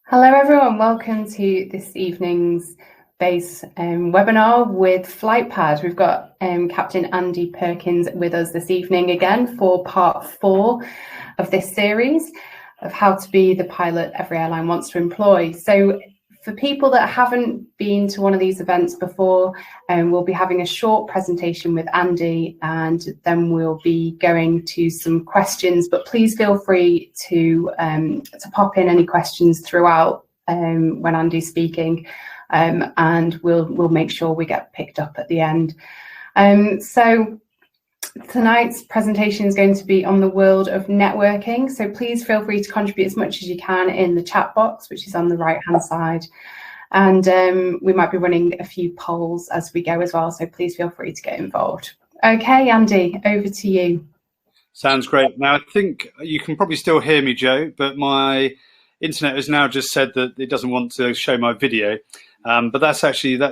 Hello everyone, welcome to this evening's base webinar with FlightPad. We've got Captain Andy Perkins with us this evening again for part 4 of this series of how to be the pilot every airline wants to employ. So for people that haven't been to one of these events before, we'll be having a short presentation with Andy, and then we'll be going to some questions. But please feel free to pop in any questions throughout when Andy's speaking, and we'll make sure we get picked up at the end. So tonight's presentation is going to be on the world of networking, so please feel free to contribute as much as you can in the chat box, which is on the right hand side, and we might be running a few polls as we go as well, so please feel free to get involved. Okay, Andy, over to you. Sounds great. Now I think you can probably still hear me, Joe, but my internet has now just said that it doesn't want to show my video, but that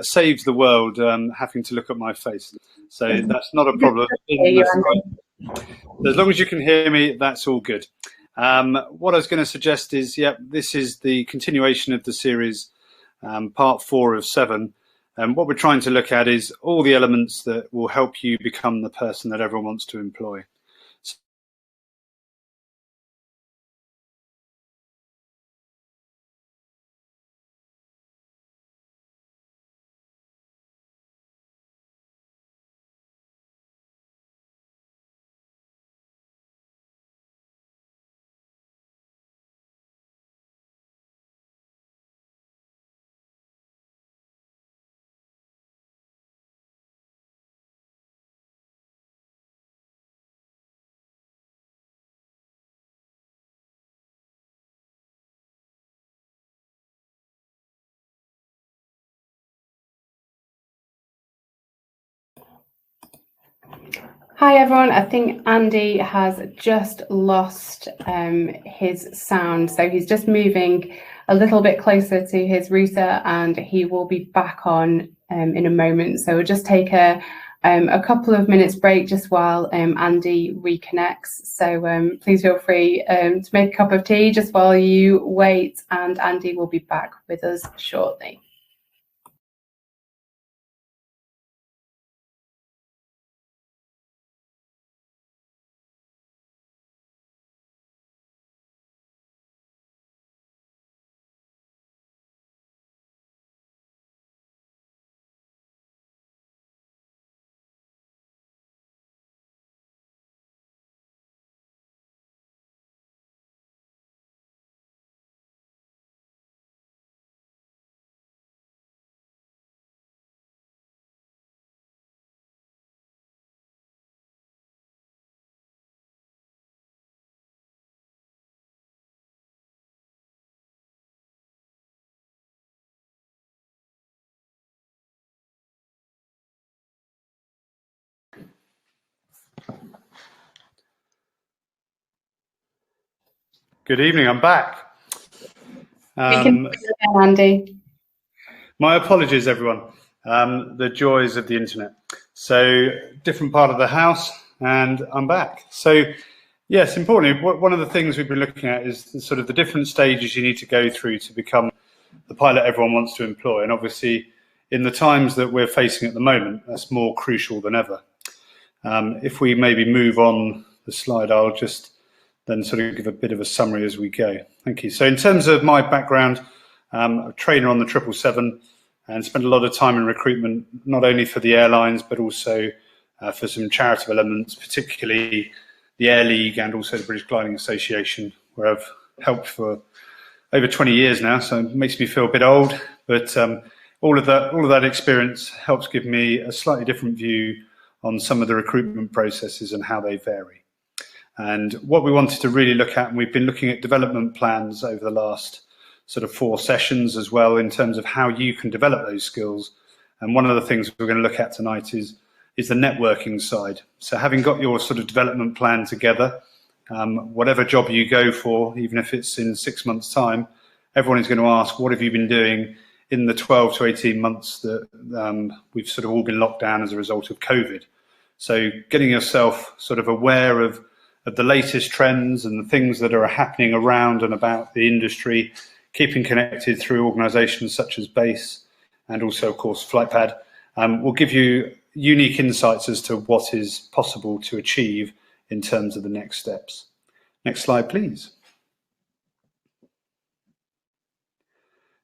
saves the world having to look at my face. So that's not a problem. As long as you can hear me, that's all good. What I was going to suggest is, this is the continuation of the series, part 4 of 7. And what we're trying to look at is all the elements that will help you become the person that everyone wants to employ. Hi everyone, I think Andy has just lost his sound, so he's just moving a little bit closer to his router and he will be back on in a moment. So we'll just take a couple of minutes break just while Andy reconnects. So please feel free to make a cup of tea just while you wait, and Andy will be back with us shortly. Good evening, I'm back. Andy. My apologies, everyone. The joys of the internet. So, different part of the house, and I'm back. So, yes, importantly, one of the things we've been looking at is sort of the different stages you need to go through to become the pilot everyone wants to employ. And obviously, in the times that we're facing at the moment, that's more crucial than ever. If we maybe move on the slide, I'll just then sort of give a bit of a summary as we go. Thank you. So in terms of my background, I'm a trainer on the 777 and spent a lot of time in recruitment, not only for the airlines, but also for some charitable elements, particularly the Air League and also the British Gliding Association, where I've helped for over 20 years now. So it makes me feel a bit old, but all of that experience helps give me a slightly different view on some of the recruitment processes and how they vary. And what we wanted to really look at, and we've been looking at development plans over the last sort of 4 sessions as well, in terms of how you can develop those skills. And one of the things we're going to look at tonight is the networking side. So having got your sort of development plan together, whatever job you go for, even if it's in 6 months' time, everyone is going to ask, what have you been doing in the 12 to 18 months that we've sort of all been locked down as a result of COVID? So getting yourself sort of aware of of the latest trends and the things that are happening around and about the industry, keeping connected through organisations such as BASE and also, of course, FlightPad, will give you unique insights as to what is possible to achieve in terms of the next steps. Next slide, please.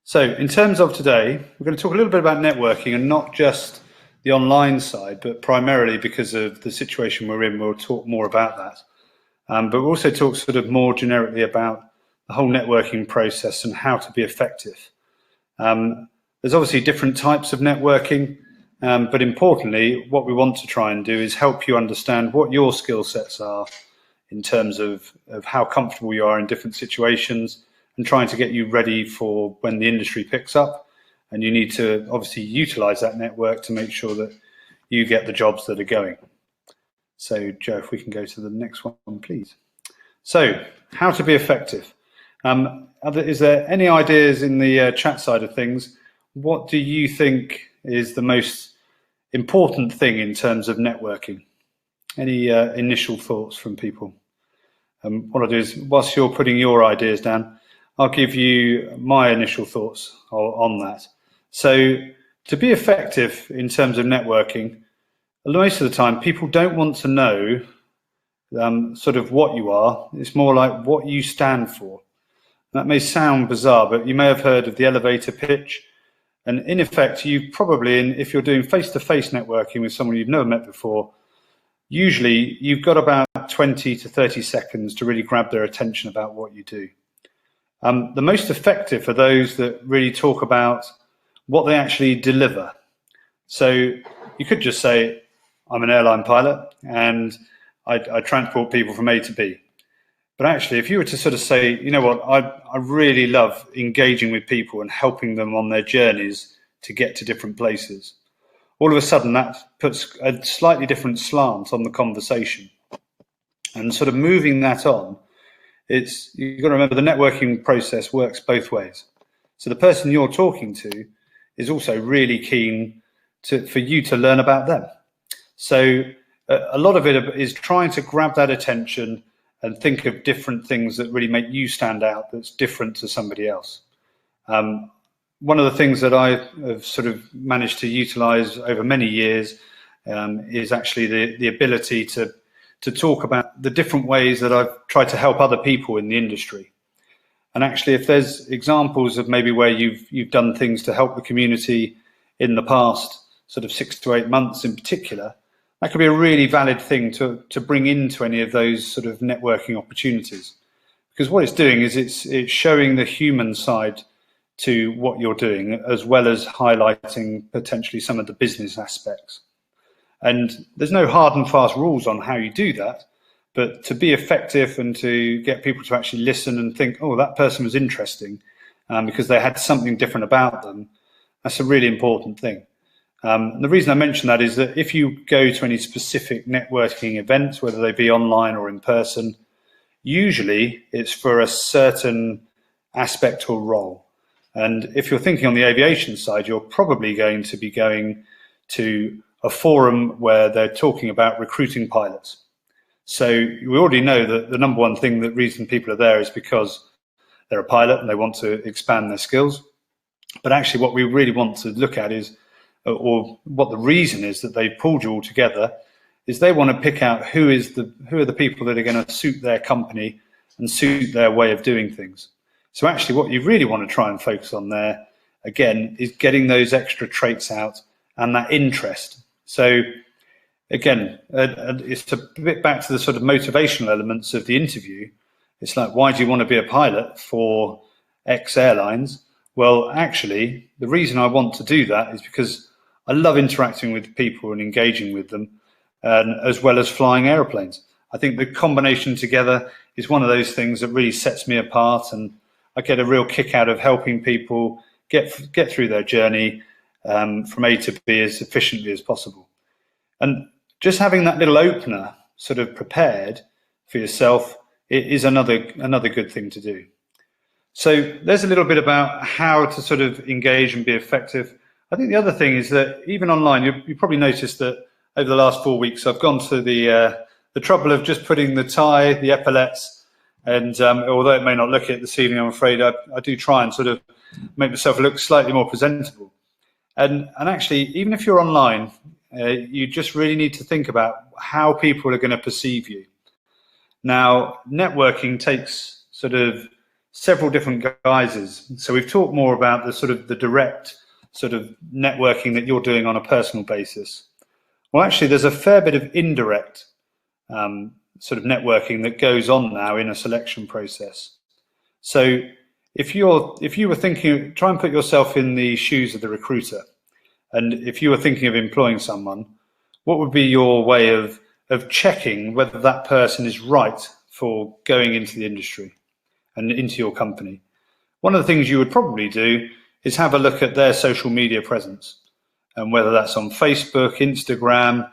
So in terms of today, we're going to talk a little bit about networking, and not just the online side, but primarily because of the situation we're in, we'll talk more about that. But we'll also talk sort of more generically about the whole networking process and how to be effective. There's obviously different types of networking, but importantly, what we want to try and do is help you understand what your skill sets are in terms of how comfortable you are in different situations, and trying to get you ready for when the industry picks up. And you need to obviously utilize that network to make sure that you get the jobs that are going. So Joe, if we can go to the next one, please. So how to be effective. Is there any ideas in the chat side of things? What do you think is the most important thing in terms of networking? Any initial thoughts from people? What I'll do is, whilst you're putting your ideas down, I'll give you my initial thoughts on that. So to be effective in terms of networking, most of the time people don't want to know sort of what you are. It's more like what you stand for. That may sound bizarre, but you may have heard of the elevator pitch. And in effect, you probably, if you're doing face-to-face networking with someone you've never met before, usually you've got about 20 to 30 seconds to really grab their attention about what you do. The most effective are those that really talk about what they actually deliver. So you could just say, I'm an airline pilot and I transport people from A to B. But actually, if you were to sort of say, you know what, I really love engaging with people and helping them on their journeys to get to different places, all of a sudden that puts a slightly different slant on the conversation. And sort of moving that on, you've got to remember the networking process works both ways. So the person you're talking to is also really keen for you to learn about them. So a lot of it is trying to grab that attention and think of different things that really make you stand out, that's different to somebody else. One of the things that I have sort of managed to utilize over many years is actually the ability to talk about the different ways that I've tried to help other people in the industry. And actually, if there's examples of maybe where you've done things to help the community in the past sort of 6 to 8 months in particular, that could be a really valid thing to bring into any of those sort of networking opportunities. Because what it's doing is it's showing the human side to what you're doing, as well as highlighting potentially some of the business aspects. And there's no hard and fast rules on how you do that, but to be effective and to get people to actually listen and think, oh, that person was interesting because they had something different about them, that's a really important thing. And the reason I mention that is that if you go to any specific networking events, whether they be online or in person, usually it's for a certain aspect or role. And if you're thinking on the aviation side, you're probably going to be going to a forum where they're talking about recruiting pilots. So we already know that the number one thing, that reason people are there is because they're a pilot and they want to expand their skills. But actually what we really want to look at is, or what the reason is that they pulled you all together, is they want to pick out who are the people that are going to suit their company and suit their way of doing things. So actually what you really want to try and focus on there, again, is getting those extra traits out and that interest. So again, it's a bit back to the sort of motivational elements of the interview. It's like, why do you want to be a pilot for X Airlines? Well, actually, the reason I want to do that is because I love interacting with people and engaging with them, as well as flying airplanes. I think the combination together is one of those things that really sets me apart, and I get a real kick out of helping people get through their journey from A to B as efficiently as possible. And just having that little opener sort of prepared for yourself is another good thing to do. So there's a little bit about how to sort of engage and be effective. I think the other thing is that even online, you probably noticed that over the last 4 weeks, I've gone to the the trouble of just putting the tie, the epaulets, and although it may not look it this evening, I'm afraid I do try and sort of make myself look slightly more presentable. And actually, even if you're online, you just really need to think about how people are going to perceive you. Now, networking takes sort of several different guises. So we've talked more about the sort of the direct sort of networking that you're doing on a personal basis. Well, actually, there's a fair bit of indirect sort of networking that goes on now in a selection process. So if you were thinking, try and put yourself in the shoes of the recruiter, and if you were thinking of employing someone, what would be your way of checking whether that person is right for going into the industry and into your company? One of the things you would probably do is have a look at their social media presence, and whether that's on Facebook, Instagram,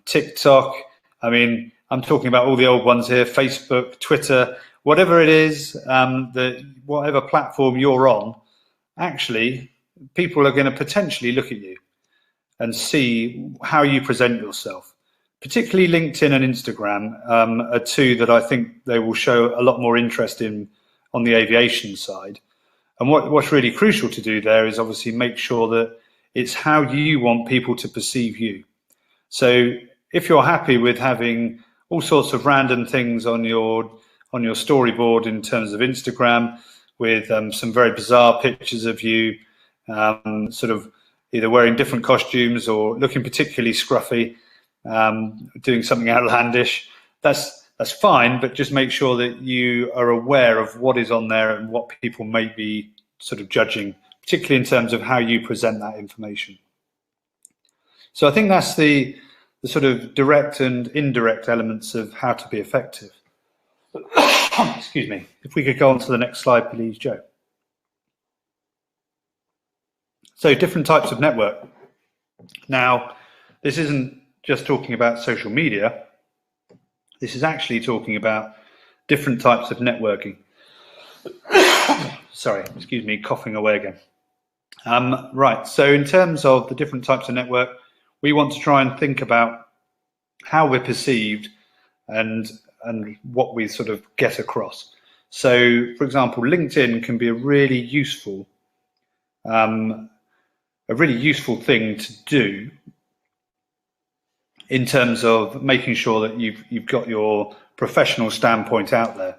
TikTok. I mean, I'm talking about all the old ones here, Facebook, Twitter, whatever it is, whatever platform you're on, actually, people are going to potentially look at you and see how you present yourself. Particularly LinkedIn and Instagram are two that I think they will show a lot more interest in on the aviation side. And what's really crucial to do there is obviously make sure that it's how you want people to perceive you. So if you're happy with having all sorts of random things on your storyboard in terms of Instagram, with some very bizarre pictures of you, sort of either wearing different costumes or looking particularly scruffy, doing something outlandish, that's fine, but just make sure that you are aware of what is on there and what people may be sort of judging, particularly in terms of how you present that information. So I think that's the sort of direct and indirect elements of how to be effective. Excuse me. If we could go on to the next slide, please, Joe. So different types of network. Now, this isn't just talking about social media. This is actually talking about different types of networking. Sorry, excuse me, coughing away again. Right, so in terms of the different types of network, we want to try and think about how we're perceived and what we sort of get across. So, for example, LinkedIn can be a really useful thing to do in terms of making sure that you've got your professional standpoint out there.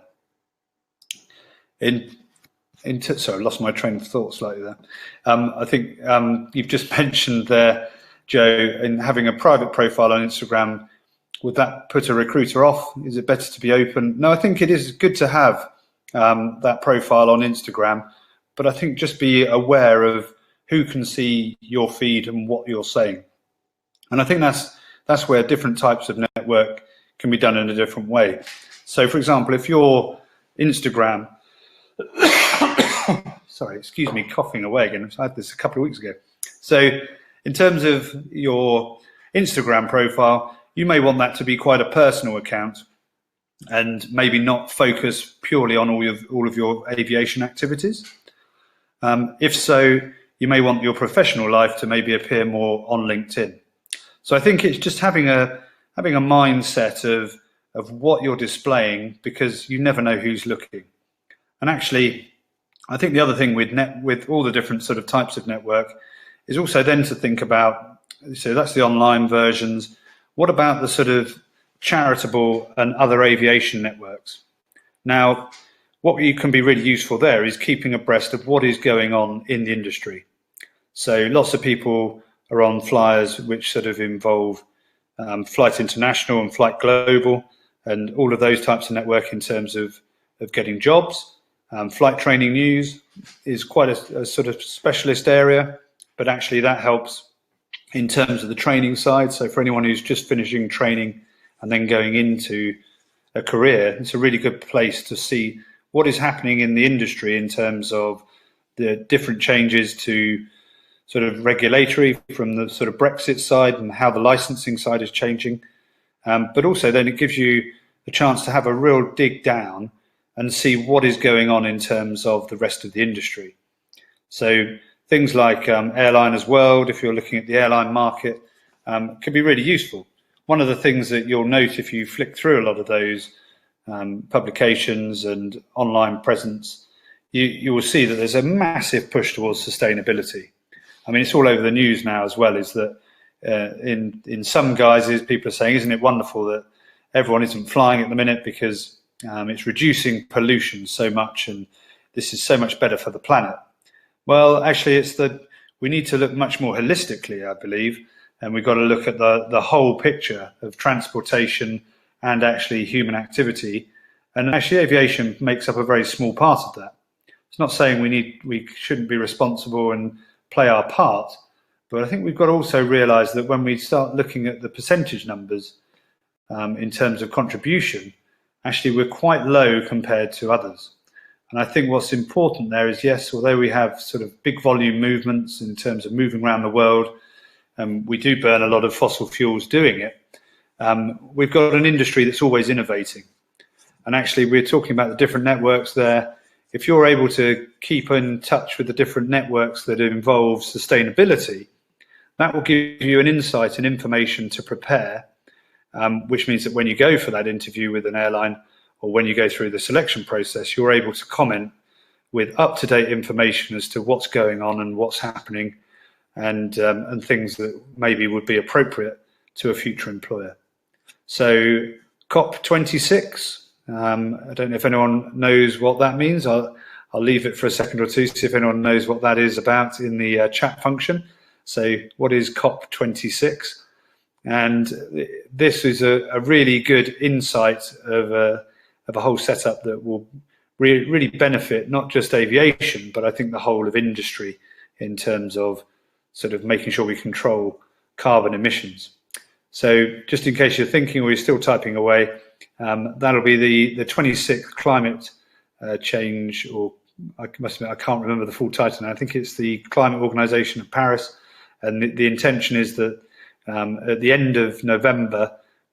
Sorry, I lost my train of thought slightly there. I think you've just mentioned there, Joe, in having a private profile on Instagram. Would that put a recruiter off? Is it better to be open? No, I think it is good to have that profile on Instagram, but I think just be aware of who can see your feed and what you're saying. And I think that's where different types of network can be done in a different way. So, for example, if your Instagram, sorry, excuse me, coughing away again. I had this a couple of weeks ago. So, in terms of your Instagram profile, you may want that to be quite a personal account and maybe not focus purely on all of your aviation activities. If so, you may want your professional life to maybe appear more on LinkedIn. So I think it's just having a mindset of what you're displaying, because you never know who's looking. And actually, I think the other thing with all the different sort of types of network is also then to think about, so that's the online versions. What about the sort of charitable and other aviation networks? Now, what you can be really useful there is keeping abreast of what is going on in the industry. So lots of people are on flyers which sort of involve Flight International and Flight Global and all of those types of network in terms of getting jobs. Flight Training News is quite a sort of specialist area, but actually that helps in terms of the training side. So for anyone who's just finishing training and then going into a career, it's a really good place to see what is happening in the industry in terms of the different changes to sort of regulatory from the sort of Brexit side and how the licensing side is changing. But also then it gives you a chance to have a real dig down and see what is going on in terms of the rest of the industry. So things like Airline as well, if you're looking at the airline market, can be really useful. one of the things that you'll note if you flick through a lot of those publications and online presence, you will see that there's a massive push towards sustainability. I mean, it's all over the news now as well, is that in some guises, people are saying, isn't it wonderful that everyone isn't flying at the minute because it's reducing pollution so much and this is so much better for the planet. Well, actually, it's that we need to look much more holistically, I believe, and we've got to look at the whole picture of transportation and actually human activity. And actually, aviation makes up a very small part of that. It's not saying we shouldn't be responsible and play our part, but I think we've got to also realise that when we start looking at the percentage numbers in terms of contribution, actually we're quite low compared to others. And I think what's important there is, yes, although we have sort of big volume movements in terms of moving around the world, we do burn a lot of fossil fuels doing it, we've got an industry that's always innovating. And actually we're talking about the different networks there. If you're able to keep in touch with the different networks that involve sustainability, that will give you an insight and information to prepare, which means that when you go for that interview with an airline or when you go through the selection process, you're able to comment with up-to-date information as to what's going on and what's happening and things that maybe would be appropriate to a future employer. So COP26, I don't know if anyone knows what that means. I'll leave it for a second or two, see if anyone knows what that is about in the chat function. So what is COP26? And this is a really good insight of a whole setup that will really benefit not just aviation, but I think the whole of industry in terms of sort of making sure we control carbon emissions. So just in case you're thinking or you're still typing away, that'll be the 26th climate change, or I must admit I can't remember the full title now. I think it's the Climate Organization of Paris, and the intention is that at the end of November,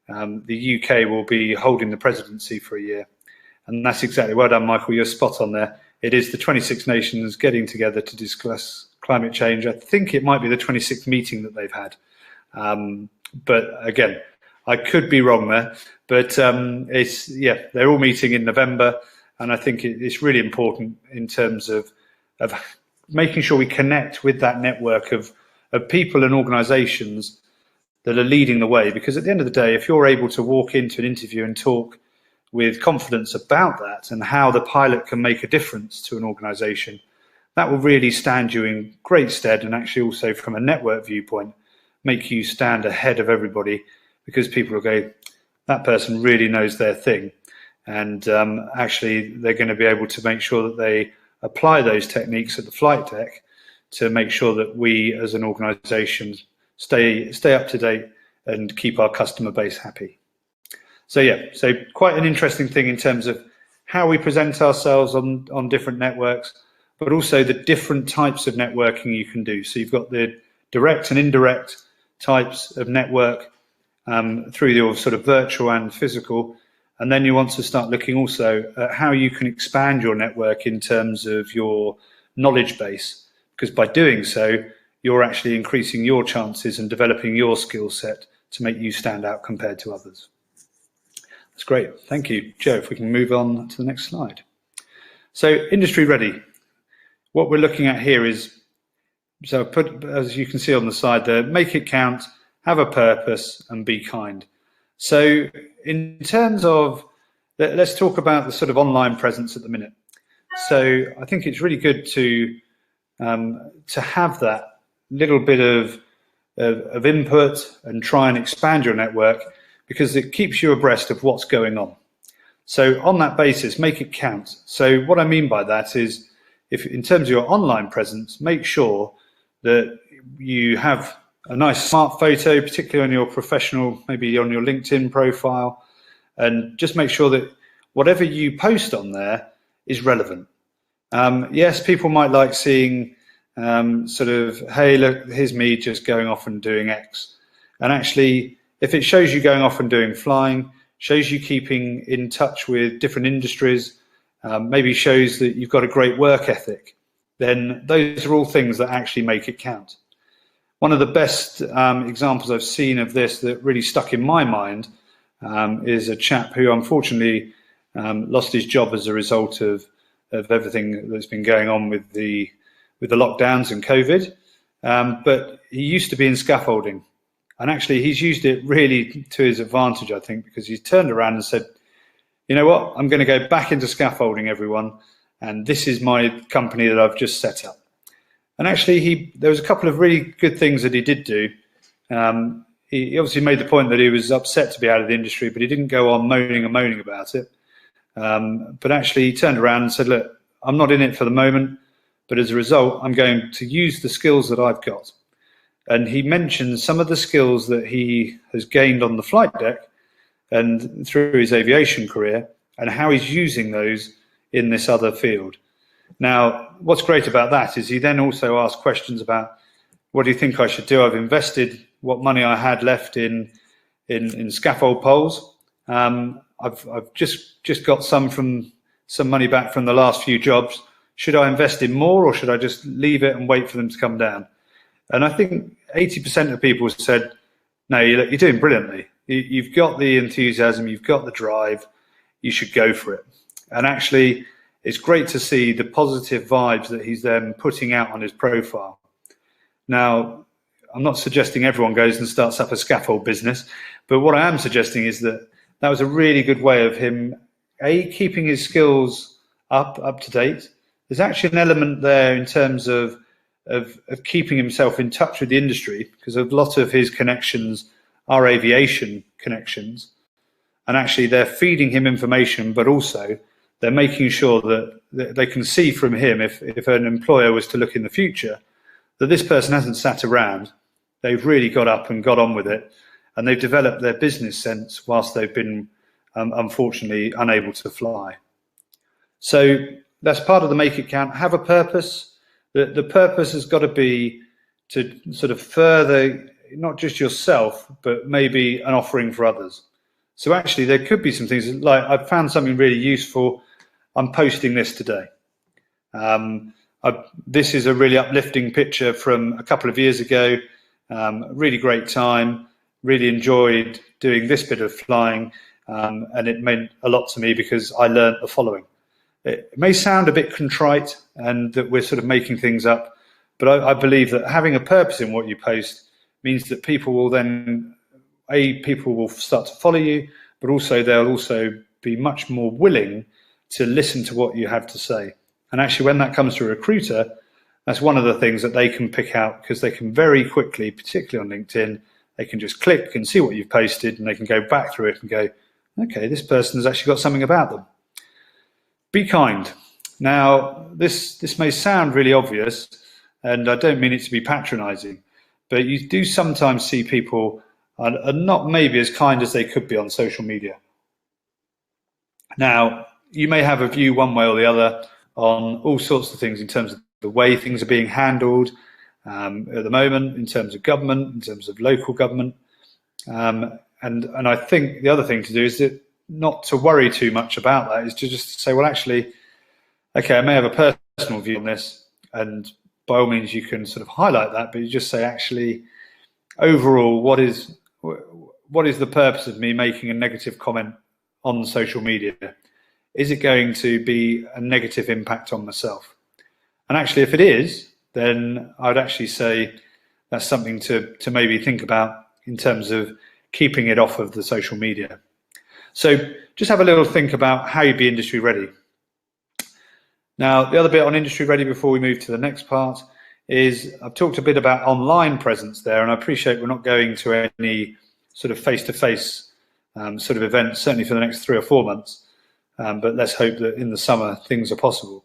the UK will be holding the presidency for a year. And that's exactly, well done, Michael, you're spot on there. It is the 26 nations getting together to discuss climate change. I think it might be the 26th meeting that they've had. But again, I could be wrong there. But they're all meeting in November. And I think it's really important in terms of making sure we connect with that network of people and organizations that are leading the way. Because at the end of the day, if you're able to walk into an interview and talk with confidence about that and how the pilot can make a difference to an organization, that will really stand you in great stead, and actually also from a network viewpoint, make you stand ahead of everybody, because people will go, that person really knows their thing. And actually they're going to be able to make sure that they apply those techniques at the flight deck to make sure that we as an organization stay up to date and keep our customer base happy. So quite an interesting thing in terms of how we present ourselves on different networks, but also the different types of networking you can do. So you've got the direct and indirect types of network through your sort of virtual and physical. And then you want to start looking also at how you can expand your network in terms of your knowledge base, because by doing so, you're actually increasing your chances and developing your skill set to make you stand out compared to others. That's great. Thank you. Joe, if we can move on to the next slide. So industry ready. What we're looking at here is, so as you can see on the side there, make it count, have a purpose, and be kind. So in terms of, let's talk about the sort of online presence at the minute. So I think it's really good to have that little bit of input and try and expand your network, because it keeps you abreast of what's going on. So on that basis, make it count. So what I mean by that is, if in terms of your online presence, make sure that you have a nice smart photo, particularly on your professional, maybe on your LinkedIn profile, and just make sure that whatever you post on there is relevant. Yes, people might like seeing sort of, hey, look, here's me just going off and doing X. And actually, if it shows you going off and doing flying, shows you keeping in touch with different industries, maybe shows that you've got a great work ethic, then those are all things that actually make it count. one of the best examples I've seen of this that really stuck in my mind is a chap who unfortunately lost his job as a result of everything that's been going on with the lockdowns and COVID. But he used to be in scaffolding, and actually he's used it really to his advantage, I think, because he's turned around and said, you know what, I'm going to go back into scaffolding, everyone, and this is my company that I've just set up. And actually there was a couple of really good things that he did do. He obviously made the point that he was upset to be out of the industry, but he didn't go on moaning about it. But actually he turned around and said, look, I'm not in it for the moment, but as a result, I'm going to use the skills that I've got. And he mentioned some of the skills that he has gained on the flight deck and through his aviation career, and how he's using those in this other field. Now, what's great about that is he then also asked questions about, what do you think I should do? I've invested what money I had left in scaffold poles. I've just got some money back from the last few jobs. Should I invest in more, or should I just leave it and wait for them to come down? And I think 80% of people said, no, you're doing brilliantly. You've got the enthusiasm, you've got the drive, you should go for it. And actually, it's great to see the positive vibes that he's then putting out on his profile. Now, I'm not suggesting everyone goes and starts up a scaffold business, but what I am suggesting is that was a really good way of him, keeping his skills up to date. There's actually an element there in terms of keeping himself in touch with the industry, because a lot of his connections are aviation connections, and actually they're feeding him information, but also they're making sure that they can see from him, if an employer was to look in the future, that this person hasn't sat around. They've really got up and got on with it, and they've developed their business sense whilst they've been unfortunately unable to fly. So that's part of the Make It Count. Have a purpose. The purpose has got to be to sort of further not just yourself, but maybe an offering for others. So actually there could be some things like, I've found something really useful. I'm posting this today. This is a really uplifting picture from a couple of years ago. Really great time, really enjoyed doing this bit of flying, and it meant a lot to me because I learned the following. It may sound a bit contrite and that we're sort of making things up, but I believe that having a purpose in what you post means that people will then, people will start to follow you, but also they'll also be much more willing to listen to what you have to say. And actually, when that comes to a recruiter, that's one of the things that they can pick out, because they can very quickly, particularly on LinkedIn, they can just click and see what you've posted, and they can go back through it and go, okay, this person has actually got something about them. Be kind. Now, this may sound really obvious, and I don't mean it to be patronizing, but you do sometimes see people are not maybe as kind as they could be on social media. Now, you may have a view one way or the other on all sorts of things in terms of the way things are being handled at the moment, in terms of government, in terms of local government. And I think the other thing to do is that not to worry too much about that, is to just say, well, actually, okay, I may have a personal view on this, and by all means you can sort of highlight that, but you just say, actually, overall, what is the purpose of me making a negative comment on social media? Is it going to be a negative impact on myself? And actually, if it is, then I would actually say that's something to maybe think about in terms of keeping it off of the social media. So just have a little think about how you'd be industry ready. Now, the other bit on industry ready before we move to the next part is, I've talked a bit about online presence there, and I appreciate we're not going to any sort of face-to-face sort of events, certainly for the next 3 or 4 months, but let's hope that in the summer things are possible.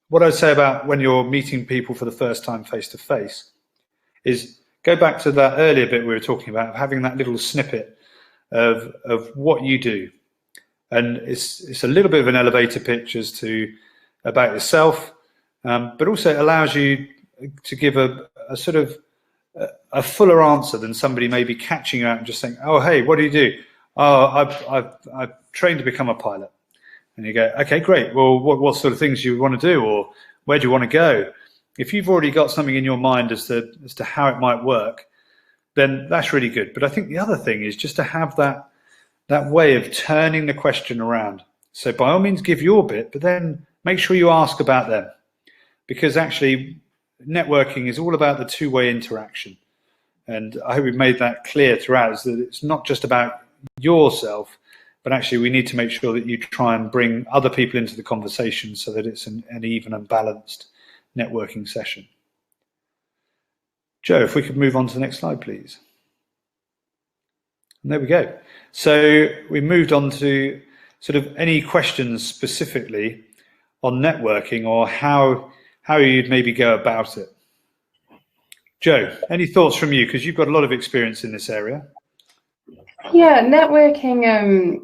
What I'd say about when you're meeting people for the first time face-to-face is go back to that earlier bit we were talking about, of having that little snippet of what you do. And it's a little bit of an elevator pitch as to about yourself, but also it allows you to give a sort of a fuller answer than somebody maybe catching you out and just saying, oh, hey, what do you do? Oh, I've trained to become a pilot. And you go, okay, great. Well, what sort of things do you want to do, or where do you want to go? If you've already got something in your mind as to how it might work, then that's really good. But I think the other thing is just to have that way of turning the question around. So by all means, give your bit, but then make sure you ask about them, because actually networking is all about the two-way interaction. And I hope we've made that clear throughout, is that it's not just about yourself, but actually we need to make sure that you try and bring other people into the conversation so that it's an even and balanced networking session. Joe, if we could move on to the next slide, please. And there we go. So we moved on to sort of any questions specifically on networking, or how you'd maybe go about it. Joe, any thoughts from you? Because you've got a lot of experience in this area. Yeah, networking,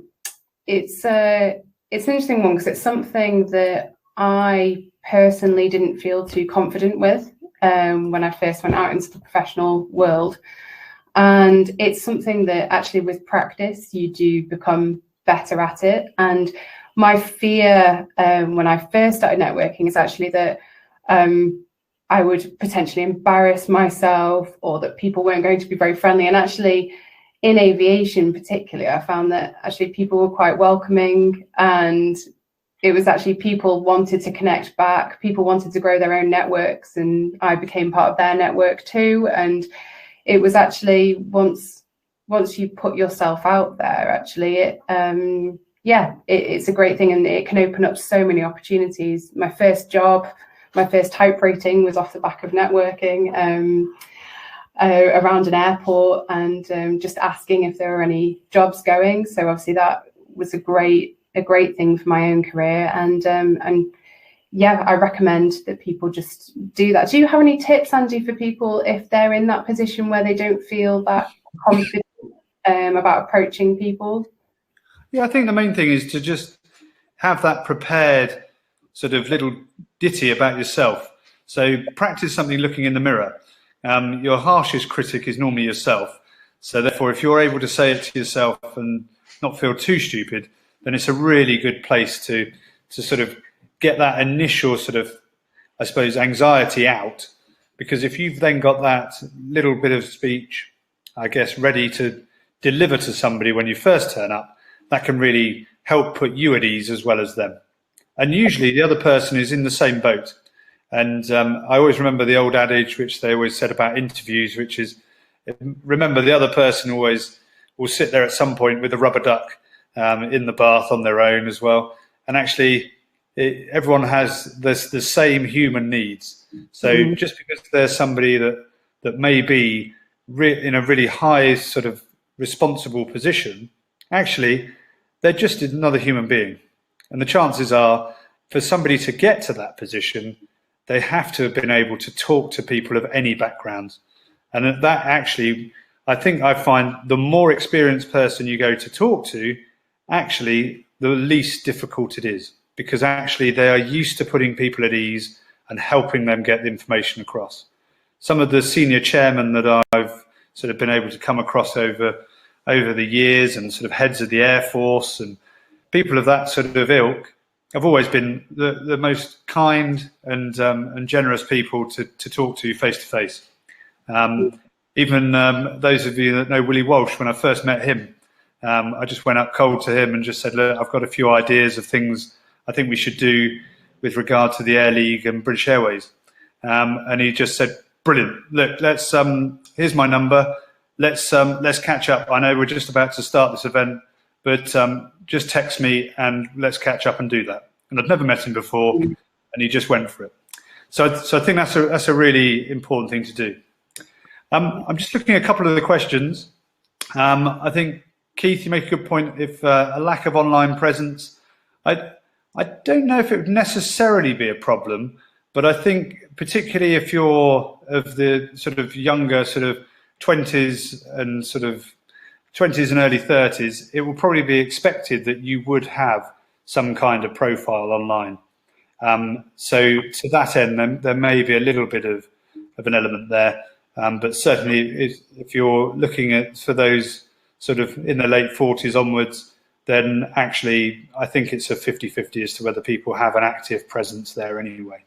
it's an interesting one, because it's something that I personally didn't feel too confident with when I first went out into the professional world. And it's something that actually with practice, you do become better at it. And my fear when I first started networking is actually that I would potentially embarrass myself, or that people weren't going to be very friendly. And actually in aviation particularly, I found that actually people were quite welcoming, and it was actually people wanted to connect back, people wanted to grow their own networks, and I became part of their network too. And it was actually once you put yourself out there, actually it's a great thing, and it can open up so many opportunities. My first job, my first type rating was off the back of networking around an airport, and just asking if there were any jobs going. So obviously that was a great thing for my own career, and I recommend that people just do that. Do you have any tips, Andy, for people if they're in that position where they don't feel that confident about approaching people? Yeah, I think the main thing is to just have that prepared sort of little ditty about yourself. So practice something looking in the mirror. Your harshest critic is normally yourself. So therefore, if you're able to say it to yourself and not feel too stupid, then it's a really good place to sort of get that initial sort of, I suppose, anxiety out. Because if you've then got that little bit of speech, I guess, ready to deliver to somebody when you first turn up, that can really help put you at ease as well as them. And usually the other person is in the same boat. And I always remember the old adage, which they always said about interviews, which is, remember the other person always will sit there at some point with a rubber duck in the bath on their own as well. And actually, everyone has the same human needs. So just because there's somebody that may be in a really high sort of responsible position, actually, they're just another human being. And the chances are, for somebody to get to that position, they have to have been able to talk to people of any background. And that actually, I think I find the more experienced person you go to talk to, actually, the least difficult it is, because actually they are used to putting people at ease and helping them get the information across. Some of the senior chairmen that I've sort of been able to come across over the years, and sort of heads of the Air Force and people of that sort of ilk, have always been the most kind and generous people to talk to face to face. Even those of you that know Willie Walsh, when I first met him, I just went up cold to him and just said, look, I've got a few ideas of things I think we should do with regard to the Air League and British Airways. And he just said, brilliant, look, let's here's my number, let's catch up. I know we're just about to start this event, but just text me and let's catch up and do that. And I'd never met him before, and he just went for it. So I think that's a really important thing to do. I'm just looking at a couple of the questions. I think, Keith, you make a good point. If a lack of online presence, I don't know if it would necessarily be a problem, but I think particularly if you're of the sort of younger sort of 20s and early 30s, it will probably be expected that you would have some kind of profile online. So to that end, there may be a little bit of an element there. But certainly if you're looking at for those sort of in the late 40s onwards, then actually I think it's a 50-50 as to whether people have an active presence there anyway.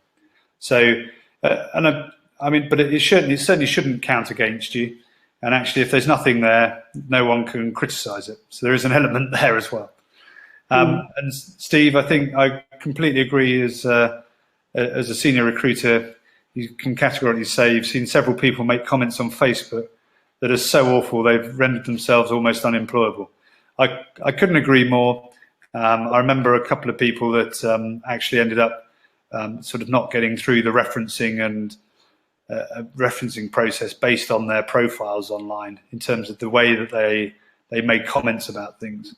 So I mean, but it certainly shouldn't count against you. And actually, if there's nothing there, no one can criticise it. So there is an element there as well. And Steve, I think I completely agree. As a senior recruiter, you can categorically say you've seen several people make comments on Facebook that are so awful they've rendered themselves almost unemployable. I couldn't agree more. I remember a couple of people that actually ended up sort of not getting through the referencing and referencing process based on their profiles online in terms of the way that they made comments about things.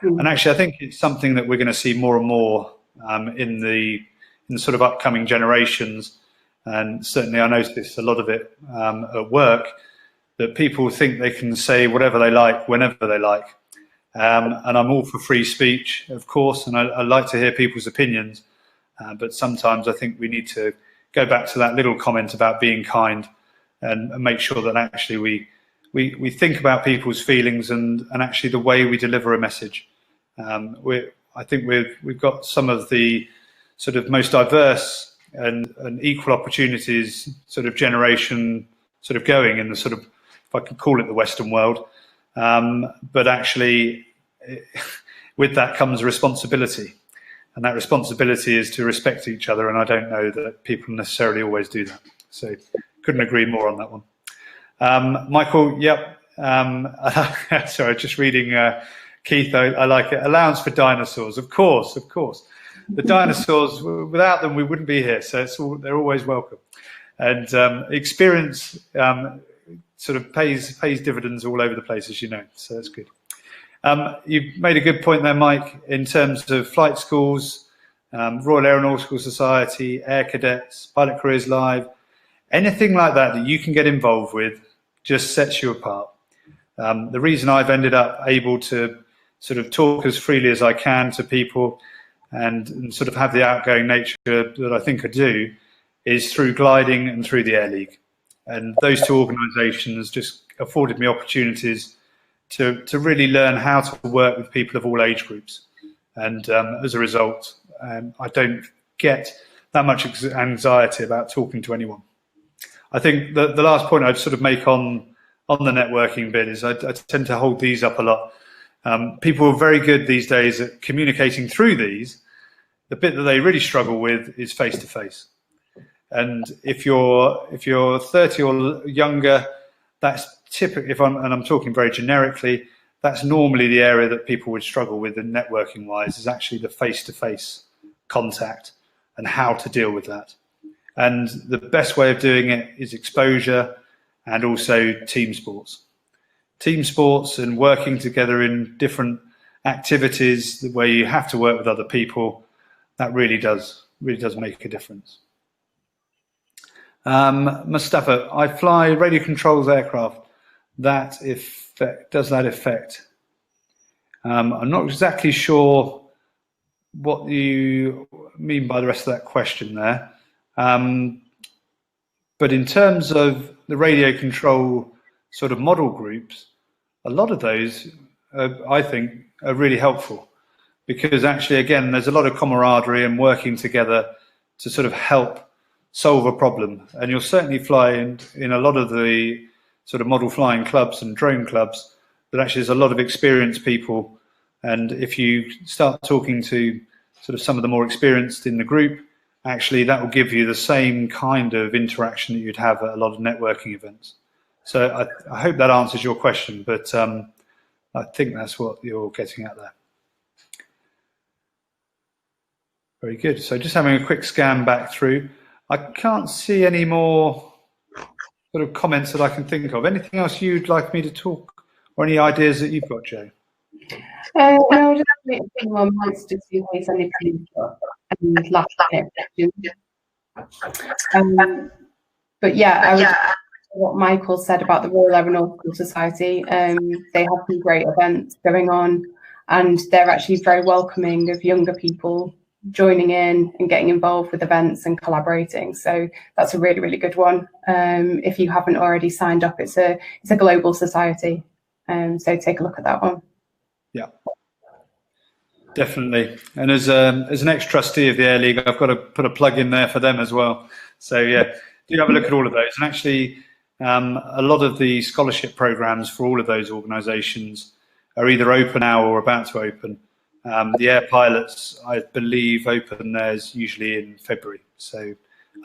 And actually, I think it's something that we're going to see more and more in the sort of upcoming generations. And certainly I notice a lot of it at work, that people think they can say whatever they like, whenever they like. And I'm all for free speech, of course, and I like to hear people's opinions. But sometimes I think we need to go back to that little comment about being kind and make sure that actually we think about people's feelings and actually the way we deliver a message. I think we've got some of the sort of most diverse and equal opportunities sort of generation sort of going in the sort of, if I could call it, the Western world. But actually, with that comes a responsibility. And that responsibility is to respect each other. And I don't know that people necessarily always do that. So couldn't agree more on that one. Michael, yep. Sorry, just reading Keith, I like it. Allowance for dinosaurs, of course. The dinosaurs, without them, we wouldn't be here. So they're always welcome. And experience sort of pays dividends all over the place, as you know. So that's good. You made a good point there, Mike, in terms of flight schools, Royal Aeronautical Society, Air Cadets, Pilot Careers Live, anything like that you can get involved with just sets you apart. The reason I've ended up able to sort of talk as freely as I can to people and sort of have the outgoing nature that I think I do is through gliding and through the Air League. And those two organisations just afforded me opportunities to really learn how to work with people of all age groups. And as a result, I don't get that much anxiety about talking to anyone. I think the last point I'd sort of make on the networking bit is I tend to hold these up a lot. People are very good these days at communicating through these. The bit that they really struggle with is face-to-face. And if you're 30 or younger, that's typically, I'm talking very generically, that's normally the area that people would struggle with in networking wise, is actually the face-to-face contact and how to deal with that. And the best way of doing it is exposure and also team sports. Team sports and working together in different activities where you have to work with other people, that really does make a difference. Mustafa, I fly radio controls aircraft. Does that affect? I'm not exactly sure what you mean by the rest of that question there. But in terms of the radio control sort of model groups, a lot of those, I think, are really helpful because actually, again, there's a lot of camaraderie and working together to sort of help solve a problem. And you'll certainly fly in a lot of the sort of model flying clubs and drone clubs that actually there's a lot of experienced people. And if you start talking to sort of some of the more experienced in the group, actually that will give you the same kind of interaction that you'd have at a lot of networking events. So I hope that answers your question, but I think that's what you're getting at there. Very good. So just having a quick scan back through. I can't see any more sort of comments that I can think of. Anything else you'd like me to talk, or any ideas that you've got, Joe? No, just a few more months just in case anybody's got any last minute questions. But yeah, I would what Michael said about the Royal Aeronautical Society. They have some great events going on, and they're actually very welcoming of younger people joining in and getting involved with events and collaborating. So that's a really, really good one. If you haven't already signed up, it's a global society. So take a look at that one. Yeah, definitely. And as an ex-trustee of the Air League, I've got to put a plug in there for them as well. So yeah, do have a look at all of those. And actually, a lot of the scholarship programs for all of those organisations are either open now or about to open. The Air Pilots, I believe, open theirs usually in February. So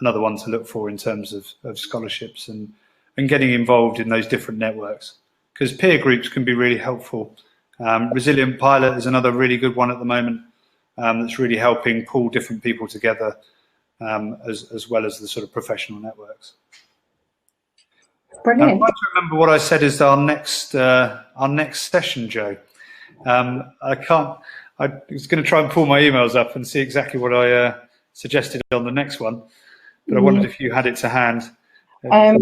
another one to look for in terms of scholarships and getting involved in those different networks, because peer groups can be really helpful. Resilient Pilot is another really good one at the moment that's really helping pull different people together, as well as the sort of professional networks. Brilliant. I'm trying to remember what I said is our next session, Joe. I was going to try and pull my emails up and see exactly what I suggested on the next one, but I wondered if you had it to hand. I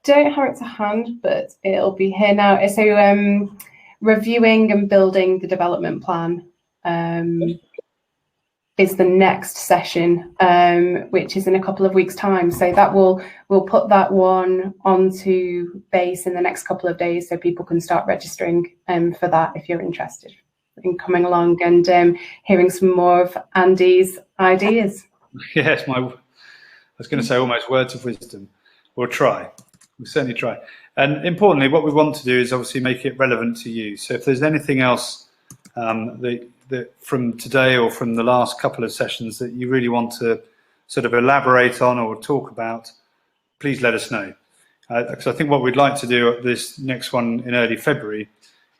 don't have it to hand, but it'll be here now. So reviewing and building the development plan is the next session, which is in a couple of weeks' time. So that we'll put that one onto base in the next couple of days, so people can start registering for that if you're interested in coming along and hearing some more of Andy's ideas. Yes, I was going to say almost words of wisdom. We'll try. We'll certainly try. And importantly, what we want to do is obviously make it relevant to you. So if there's anything else that from today or from the last couple of sessions that you really want to sort of elaborate on or talk about, please let us know. Because I think what we'd like to do at this next one in early February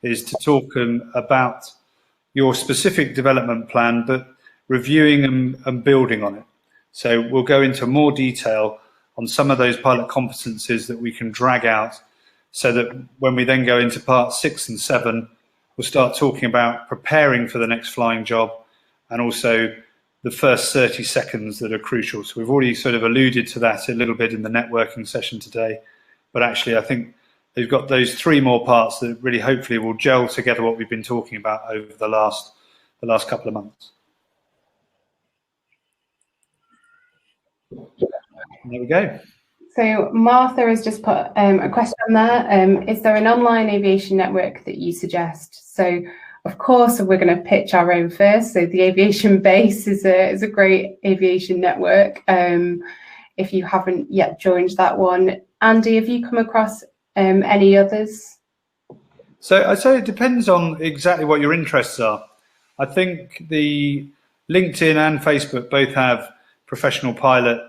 is to talk about your specific development plan, but reviewing and building on it. So we'll go into more detail on some of those pilot competencies that we can drag out, so that when we then go into part 6 and 7, we'll start talking about preparing for the next flying job, and also the first 30 seconds that are crucial. So we've already sort of alluded to that a little bit in the networking session today, but actually I think they've got those 3 more parts that really hopefully will gel together what we've been talking about over the last couple of months. There we go. So Martha has just put a question there. Is there an online aviation network that you suggest? So of course we're going to pitch our own first. So the Aviation Base is a great aviation network. If you haven't yet joined that one, Andy, have you come across any others? So I'd say it depends on exactly what your interests are. I think the LinkedIn and Facebook both have professional pilot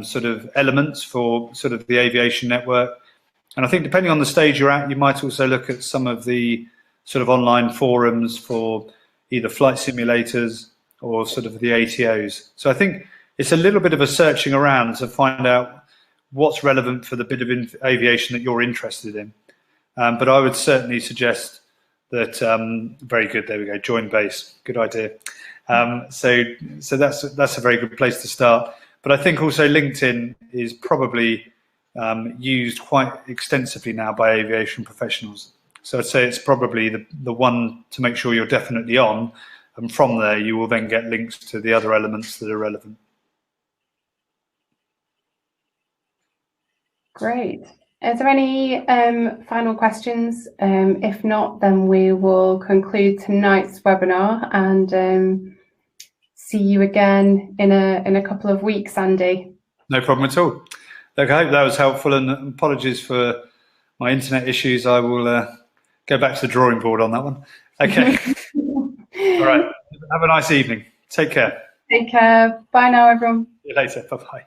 sort of elements for sort of the aviation network. And I think depending on the stage you're at, you might also look at some of the sort of online forums for either flight simulators or sort of the ATOs. So I think it's a little bit of a searching around to find out what's relevant for the bit of aviation that you're interested in. But I would certainly suggest that, very good, there we go, join base, good idea. So that's a very good place to start. But I think also LinkedIn is probably used quite extensively now by aviation professionals. So I'd say it's probably the one to make sure you're definitely on, and from there you will then get links to the other elements that are relevant. Great. Is there any final questions? If not, then we will conclude tonight's webinar and see you again in a couple of weeks, Andy. No problem at all. Look, I hope that was helpful, and apologies for my internet issues. I will go back to the drawing board on that one. Okay. All right. Have a nice evening. Take care. Take care. Bye now, everyone. See you later. Bye-bye.